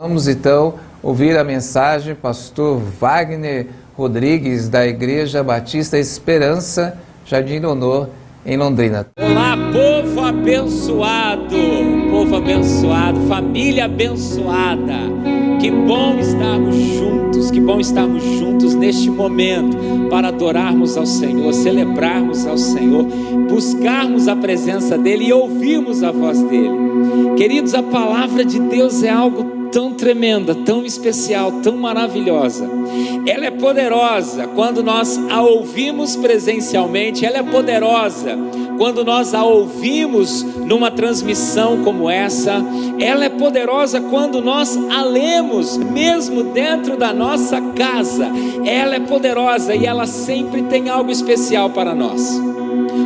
Vamos então ouvir a mensagem pastor Wagner Rodrigues, da Igreja Batista Esperança, Jardim do Honor, em Londrina. Olá, povo abençoado, família abençoada. Que bom estarmos juntos neste momento para adorarmos ao Senhor, celebrarmos ao Senhor, buscarmos a presença dEle e ouvirmos a voz dEle. Queridos, a palavra de Deus é algo tão tremenda, tão especial, tão maravilhosa. Ela é poderosa quando nós a ouvimos presencialmente, ela é poderosa quando nós a ouvimos numa transmissão como essa, ela é poderosa quando nós a lemos mesmo dentro da nossa casa. Ela é poderosa e ela sempre tem algo especial para nós,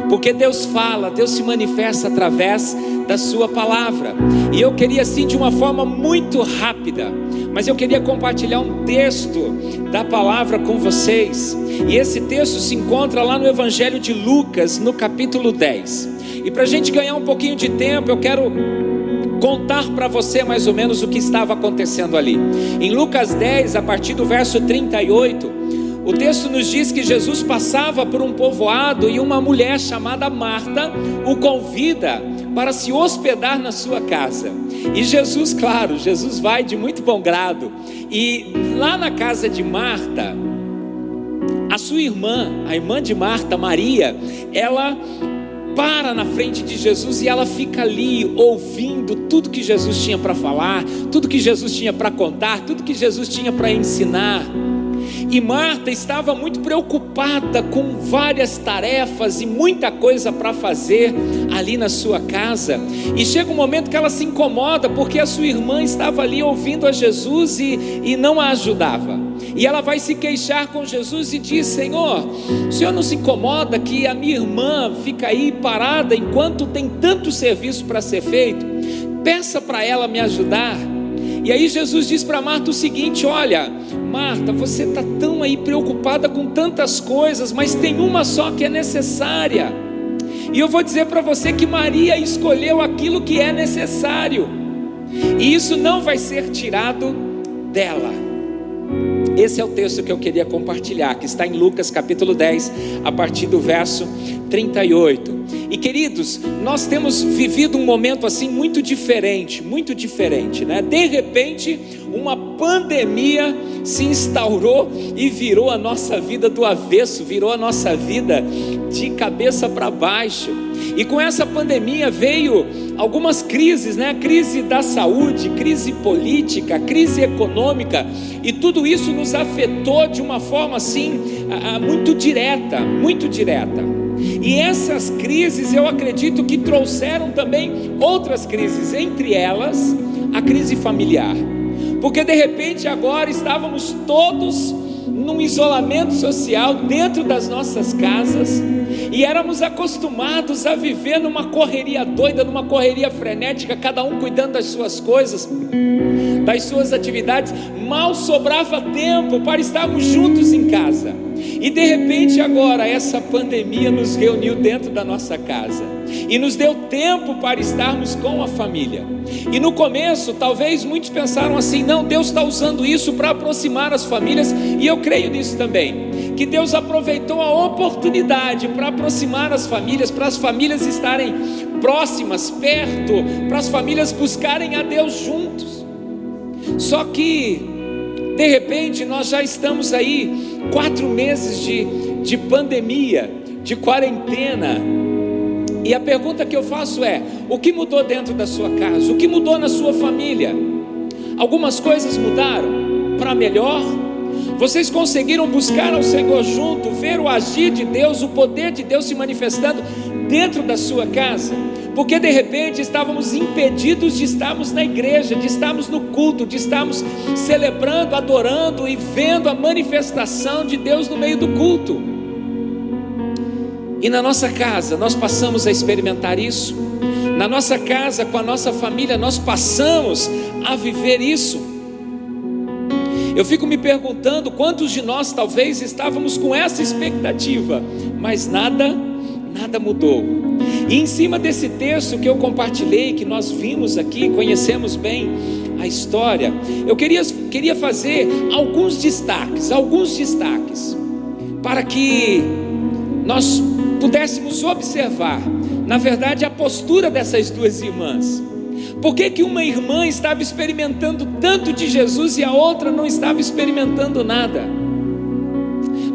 porque Deus fala, Deus se manifesta através da sua palavra. E eu queria assim, de uma forma muito rápida, mas eu queria compartilhar um texto da palavra com vocês. E esse texto se encontra lá no Evangelho de Lucas, no capítulo 10. E para a gente ganhar um pouquinho de tempo, eu quero contar para você mais ou menos o que estava acontecendo ali. Em Lucas 10, a partir do verso 38, o texto nos diz que Jesus passava por um povoado e uma mulher chamada Marta o convida para se hospedar na sua casa. E Jesus, claro, Jesus vai de muito bom grado. E lá na casa de Marta, a sua irmã, a irmã de Marta, Maria, ela para na frente de Jesus e ela fica ali ouvindo tudo que Jesus tinha para falar, tudo que Jesus tinha para contar, tudo que Jesus tinha para ensinar. E Marta estava muito preocupada com várias tarefas e muita coisa para fazer ali na sua casa. E chega um momento que ela se incomoda porque a sua irmã estava ali ouvindo a Jesus e não a ajudava. E ela vai se queixar com Jesus e diz: Senhor, o Senhor não se incomoda que a minha irmã fica aí parada enquanto tem tanto serviço para ser feito? Peça para ela me ajudar. E aí Jesus diz para Marta o seguinte: olha, Marta, você está tão aí preocupada com tantas coisas, mas tem uma só que é necessária. E eu vou dizer para você que Maria escolheu aquilo que é necessário, e isso não vai ser tirado dela. Esse é o texto que eu queria compartilhar, que está em Lucas capítulo 10, a partir do verso 38. E queridos, nós temos vivido um momento assim muito diferente, né? De repente, uma pandemia se instaurou e virou a nossa vida do avesso, virou a nossa vida de cabeça para baixo. E com essa pandemia veio algumas crises, né? Crise da saúde, crise política, crise econômica, e tudo isso nos afetou de uma forma assim, muito direta. E essas crises, eu acredito que trouxeram também outras crises, entre elas a crise familiar, porque de repente agora estávamos todos num isolamento social dentro das nossas casas, e éramos acostumados a viver numa correria doida, numa correria frenética, cada um cuidando das suas coisas, das suas atividades. Mal sobrava tempo para estarmos juntos em casa. E de repente agora essa pandemia nos reuniu dentro da nossa casa e nos deu tempo para estarmos com a família. E no começo talvez muitos pensaram assim: não, Deus está usando isso para aproximar as famílias, e eu creio nisso também, que Deus aproveitou a oportunidade para aproximar as famílias, para as famílias estarem próximas, perto, para as famílias buscarem a Deus juntos. Só que de repente nós já estamos aí 4 meses de pandemia, de quarentena. E a pergunta que eu faço é: o que mudou dentro da sua casa? O que mudou na sua família? Algumas coisas mudaram para melhor? Vocês conseguiram buscar ao Senhor junto, ver o agir de Deus, o poder de Deus se manifestando dentro da sua casa? Porque de repente estávamos impedidos de estarmos na igreja, de estarmos no culto, de estarmos celebrando, adorando e vendo a manifestação de Deus no meio do culto. E na nossa casa nós passamos a experimentar isso. Na nossa casa, com a nossa família, nós passamos a viver isso. Eu fico me perguntando quantos de nós talvez estávamos com essa expectativa, mas nada mudou. E em cima desse texto que eu compartilhei, que nós vimos aqui, conhecemos bem a a história, eu queria fazer alguns destaques, para que nós pudéssemos observar, na verdade, a postura dessas duas irmãs. Por que uma irmã estava experimentando tanto de Jesus e a outra não estava experimentando nada?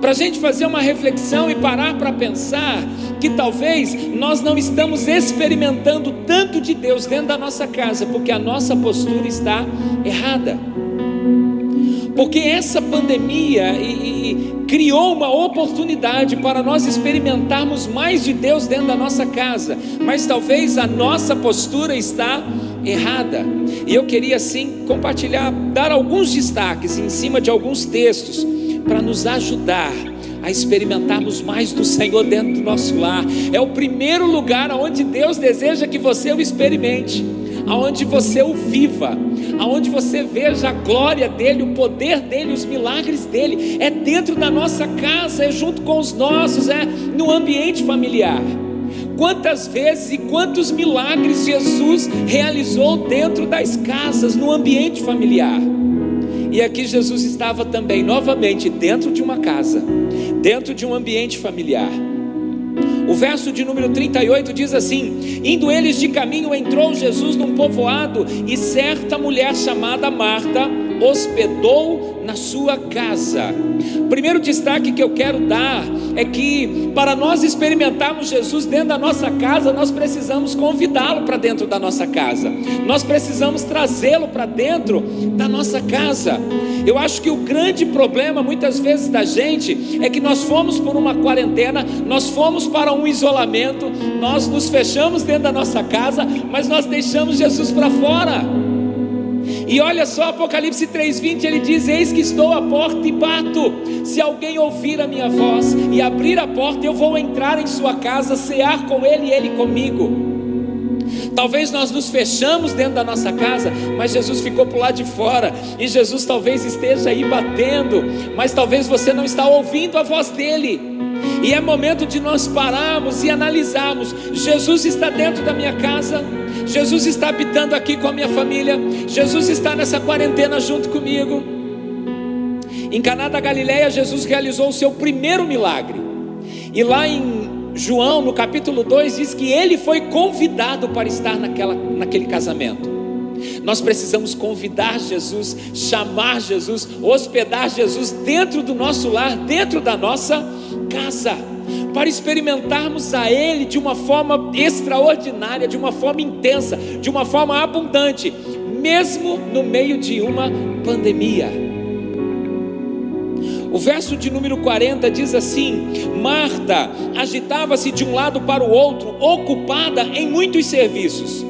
Para a gente fazer uma reflexão e parar para pensar que talvez nós não estamos experimentando tanto de Deus dentro da nossa casa, porque a nossa postura está errada. Porque essa pandemia criou uma oportunidade para nós experimentarmos mais de Deus dentro da nossa casa, mas talvez a nossa postura está errada. E eu queria assim compartilhar, dar alguns destaques em cima de alguns textos para nos ajudar a experimentarmos mais do Senhor dentro do nosso lar. É o primeiro lugar onde Deus deseja que você o experimente, aonde você o viva, aonde você veja a glória dele, o poder dele, os milagres dele. É dentro da nossa casa, é junto com os nossos, é no ambiente familiar. Quantas vezes e quantos milagres Jesus realizou dentro das casas, no ambiente familiar. E aqui Jesus estava também novamente dentro de uma casa, dentro de um ambiente familiar. O verso de número 38 diz assim: indo eles de caminho, entrou Jesus num povoado, e certa mulher chamada Marta hospedou na sua casa. Primeiro destaque que eu quero dar é que para nós experimentarmos Jesus dentro da nossa casa, nós precisamos convidá-lo para dentro da nossa casa, nós precisamos trazê-lo para dentro da nossa casa. Eu acho que o grande problema muitas vezes da gente é que nós fomos por uma quarentena, nós fomos para um isolamento, nós nos fechamos dentro da nossa casa, mas nós deixamos Jesus para fora. E olha só, Apocalipse 3:20, ele diz: eis que estou à porta e bato, se alguém ouvir a minha voz e abrir a porta, eu vou entrar em sua casa, cear com ele e ele comigo. Talvez nós nos fechamos dentro da nossa casa, mas Jesus ficou por lá de fora, e Jesus talvez esteja aí batendo, mas talvez você não está ouvindo a voz dele. E é momento de nós pararmos e analisarmos: Jesus está dentro da minha casa, Jesus está habitando aqui com a minha família, Jesus está nessa quarentena junto comigo. Em Caná da Galileia, Jesus realizou o seu primeiro milagre, e lá em João, no capítulo 2, diz que ele foi convidado para estar naquele casamento. Nós precisamos convidar Jesus, chamar Jesus, hospedar Jesus dentro do nosso lar, dentro da nossa casa, para experimentarmos a Ele de uma forma extraordinária, de uma forma intensa, de uma forma abundante, mesmo no meio de uma pandemia. O verso de número 40 diz assim: Marta agitava-se de um lado para o outro, ocupada em muitos serviços.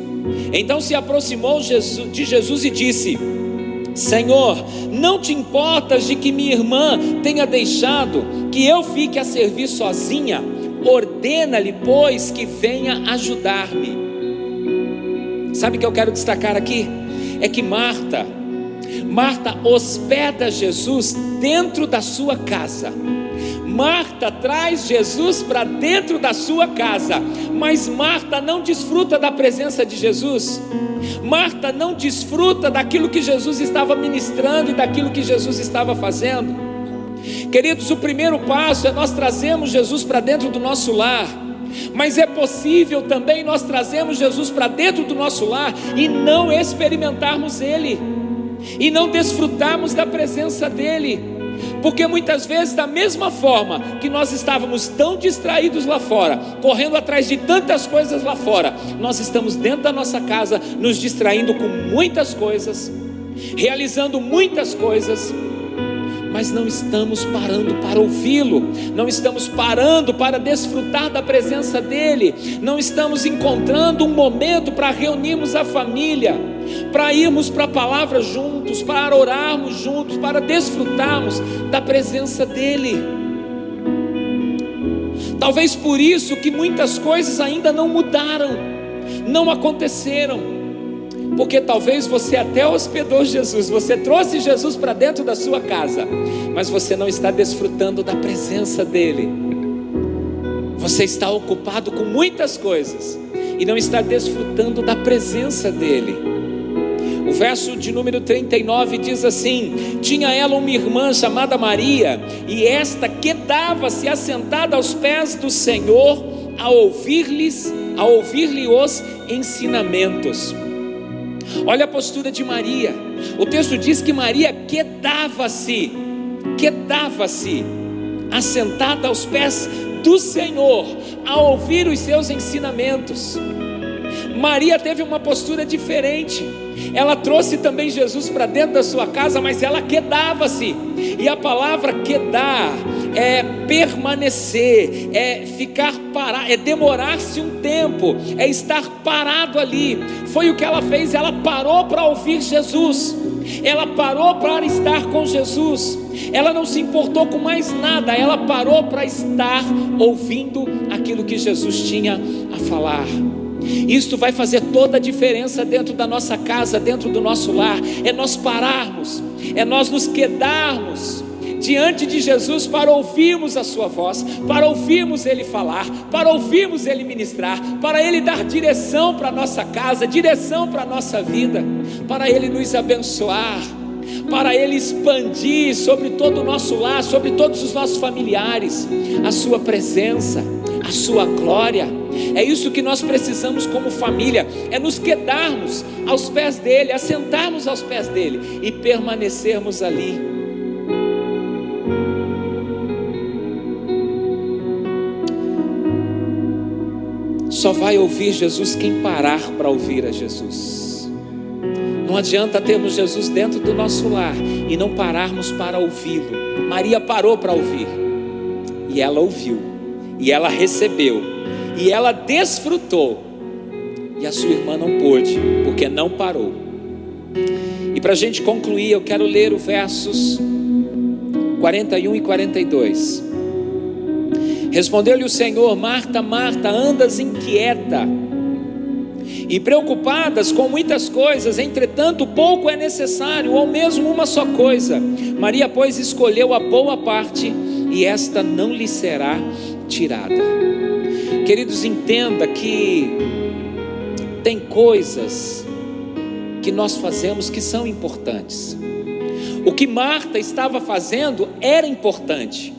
Então se aproximou de Jesus e disse: Senhor, não te importas de que minha irmã tenha deixado que eu fique a servir sozinha? Ordena-lhe, pois, que venha ajudar-me. Sabe o que eu quero destacar aqui? É que Marta hospeda Jesus dentro da sua casa. Marta traz Jesus para dentro da sua casa, mas Marta não desfruta da presença de Jesus. Marta não desfruta daquilo que Jesus estava ministrando e daquilo que Jesus estava fazendo. Queridos, o primeiro passo é nós trazermos Jesus para dentro do nosso lar, mas é possível também nós trazermos Jesus para dentro do nosso lar e não experimentarmos Ele, e não desfrutarmos da presença dEle. Porque muitas vezes, da mesma forma que nós estávamos tão distraídos lá fora, correndo atrás de tantas coisas lá fora, nós estamos dentro da nossa casa, nos distraindo com muitas coisas, realizando muitas coisas, mas não estamos parando para ouvi-lo, não estamos parando para desfrutar da presença dEle, não estamos encontrando um momento para reunirmos a família, para irmos para a palavra juntos, para orarmos juntos, para desfrutarmos da presença dEle. Talvez por isso que muitas coisas ainda não mudaram, não aconteceram, porque talvez você até hospedou Jesus, você trouxe Jesus para dentro da sua casa, mas você não está desfrutando da presença dEle. Você está ocupado com muitas coisas e não está desfrutando da presença dEle. O verso de número 39 diz assim: tinha ela uma irmã chamada Maria, e esta quedava-se assentada aos pés do Senhor, a ouvir-lhe os ensinamentos. Olha a postura de Maria. O texto diz que Maria quedava-se assentada aos pés do Senhor, a ouvir os seus ensinamentos. Maria teve uma postura diferente. Ela trouxe também Jesus para dentro da sua casa, mas ela quedava-se. E a palavra quedar é permanecer, é ficar parado, é demorar-se um tempo, é estar parado ali. Foi o que ela fez. Ela parou para ouvir Jesus, ela parou para estar com Jesus. Ela não se importou com mais nada, ela parou para estar ouvindo aquilo que Jesus tinha a falar. Isto vai fazer toda a diferença dentro da nossa casa, dentro do nosso lar. É nós pararmos, é nós nos quedarmos diante de Jesus para ouvirmos a sua voz, para ouvirmos Ele falar, para ouvirmos Ele ministrar, para Ele dar direção para a nossa casa, direção para a nossa vida, para Ele nos abençoar, para Ele expandir sobre todo o nosso lar, sobre todos os nossos familiares, a sua presença, a sua glória. É isso que nós precisamos como família, é nos quedarmos aos pés dEle, assentarmos aos pés dEle e permanecermos ali. Só vai ouvir Jesus quem parar para ouvir a Jesus. Não adianta termos Jesus dentro do nosso lar e não pararmos para ouvi-lo. Maria parou para ouvir, e ela ouviu, e ela recebeu, e ela desfrutou, e a sua irmã não pôde, porque não parou. E para a gente concluir, eu quero ler os versos 41 e 42. Respondeu-lhe o Senhor: Marta, Marta, andas inquieta e preocupadas com muitas coisas, entretanto pouco é necessário, ou mesmo uma só coisa. Maria, pois, escolheu a boa parte, e esta não lhe será tirada. Queridos, entenda que tem coisas que nós fazemos que são importantes. O que Marta estava fazendo era importante,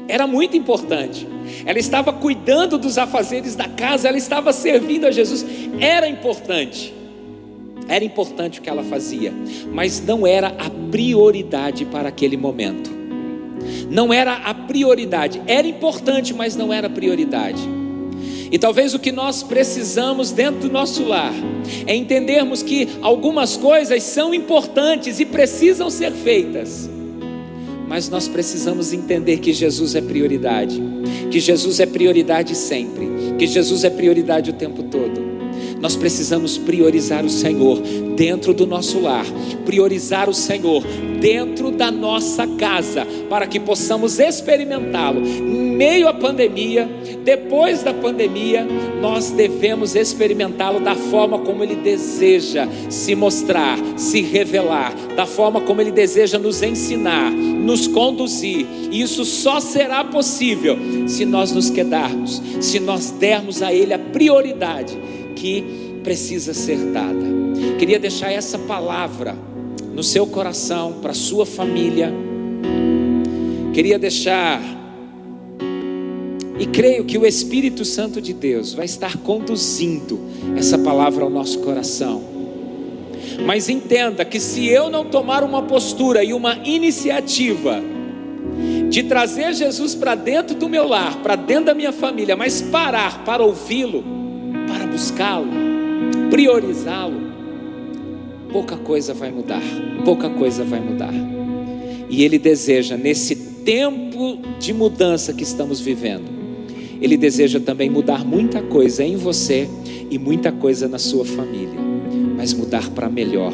era muito importante. Ela estava cuidando dos afazeres da casa, ela estava servindo a Jesus. Era importante o que ela fazia, mas não era a prioridade para aquele momento. Não era a prioridade. Era importante, mas não era a prioridade. E talvez o que nós precisamos dentro do nosso lar é entendermos que algumas coisas são importantes e precisam ser feitas, mas nós precisamos entender que Jesus é prioridade, que Jesus é prioridade sempre, que Jesus é prioridade o tempo todo. Nós precisamos priorizar o Senhor dentro do nosso lar, priorizar o Senhor dentro da nossa casa, para que possamos experimentá-lo em meio à pandemia. Depois da pandemia, nós devemos experimentá-lo da forma como Ele deseja se mostrar, se revelar, da forma como Ele deseja nos ensinar, nos conduzir. E isso só será possível se nós nos quedarmos, se nós dermos a Ele a prioridade que precisa ser dada. Queria deixar essa palavra no seu coração, para a sua família. Queria deixar, e creio que o Espírito Santo de Deus vai estar conduzindo essa palavra ao nosso coração. Mas entenda que se eu não tomar uma postura e uma iniciativa de trazer Jesus para dentro do meu lar, para dentro da minha família, mas parar para ouvi-lo, para buscá-lo, priorizá-lo, pouca coisa vai mudar, pouca coisa vai mudar. E Ele deseja, nesse tempo de mudança que estamos vivendo, Ele deseja também mudar muita coisa em você e muita coisa na sua família, mas mudar para melhor.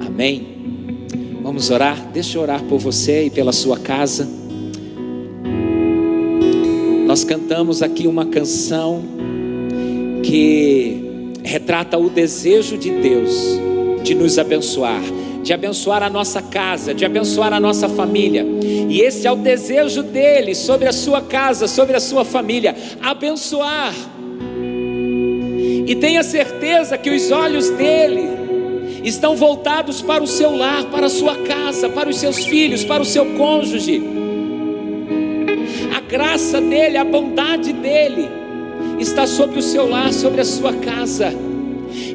Amém? Vamos orar? Deixa eu orar por você e pela sua casa. Nós cantamos aqui uma canção que retrata o desejo de Deus de nos abençoar, de abençoar a nossa casa, de abençoar a nossa família. E esse é o desejo dele sobre a sua casa, sobre a sua família, abençoar. E tenha certeza que os olhos dele estão voltados para o seu lar, para a sua casa, para os seus filhos, para o seu cônjuge. A graça dele, a bondade dele está sobre o seu lar, sobre a sua casa.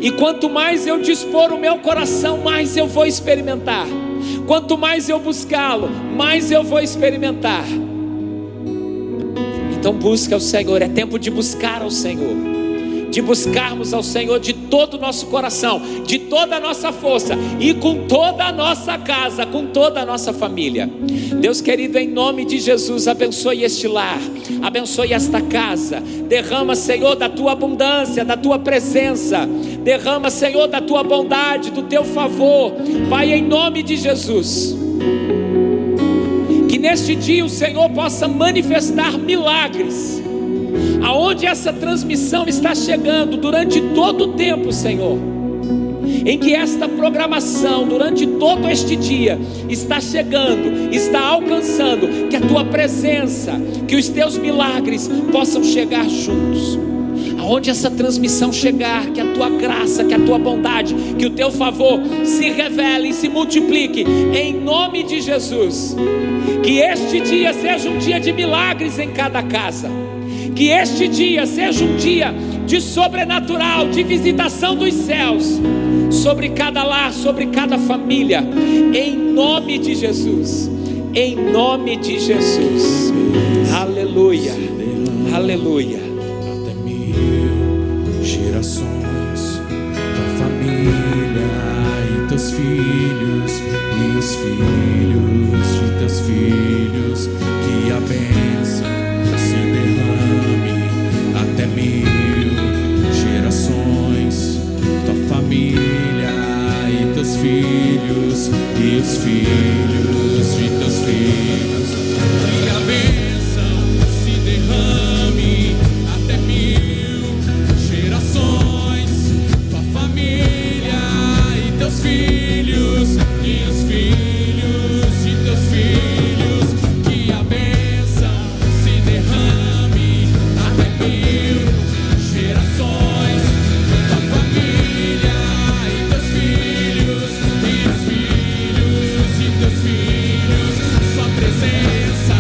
E quanto mais eu dispor o meu coração, mais eu vou experimentar. Quanto mais eu buscá-lo, mais eu vou experimentar. Então busca ao Senhor, é tempo de buscar ao Senhor, de buscarmos ao Senhor de todo o nosso coração, de toda a nossa força e com toda a nossa casa, com toda a nossa família. Deus querido, em nome de Jesus, abençoe este lar, abençoe esta casa. Derrama, Senhor, da tua abundância, da tua presença. Derrama, Senhor, da tua bondade, do teu favor, Pai, em nome de Jesus. Que neste dia o Senhor possa manifestar milagres, aonde essa transmissão está chegando durante todo o tempo, Senhor, em que esta programação durante todo este dia está chegando, está alcançando, que a tua presença, que os teus milagres possam chegar juntos. Aonde essa transmissão chegar, que a tua graça, que a tua bondade, que o teu favor se revele e se multiplique, em nome de Jesus. Que este dia seja um dia de milagres em cada casa. Que este dia seja um dia de sobrenatural, de visitação dos céus, sobre cada lar, sobre cada família, em nome de Jesus, em nome de Jesus. Aleluia, aleluia. Até 1000 gerações, tua família e teus filhos, e os filhos de teus filhos, que a bênção se derrame. Até 1000 gerações, tua família e teus filhos, e os filhos de teus filhos, que a bênção se derrame. Até 1000 gerações, tua família e teus filhos, e os filhos de teus filhos, que a bênção se derrame. Até 1000 gerações, tua família e teus filhos, e os filhos de teus filhos, sua presença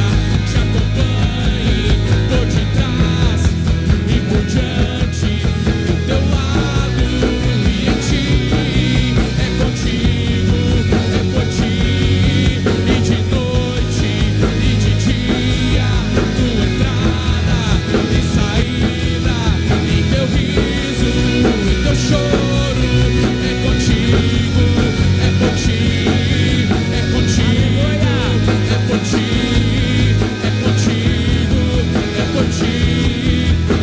te acompanhe por detrás e por diante, do teu lado e em ti. É contigo, é por ti, e de noite e de dia, tua entrada e saída, e teu riso e teu choro. É contigo, é por ti, é contigo, é por ti, é contigo, é por ti,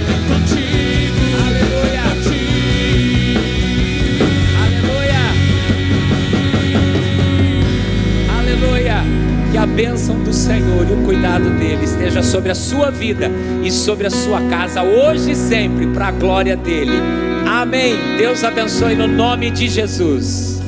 é contigo, aleluia, é por ti. Aleluia, aleluia. Que a bênção do Senhor e o cuidado dele esteja sobre a sua vida e sobre a sua casa, hoje e sempre, para a glória dele. Amém. Deus abençoe no nome de Jesus.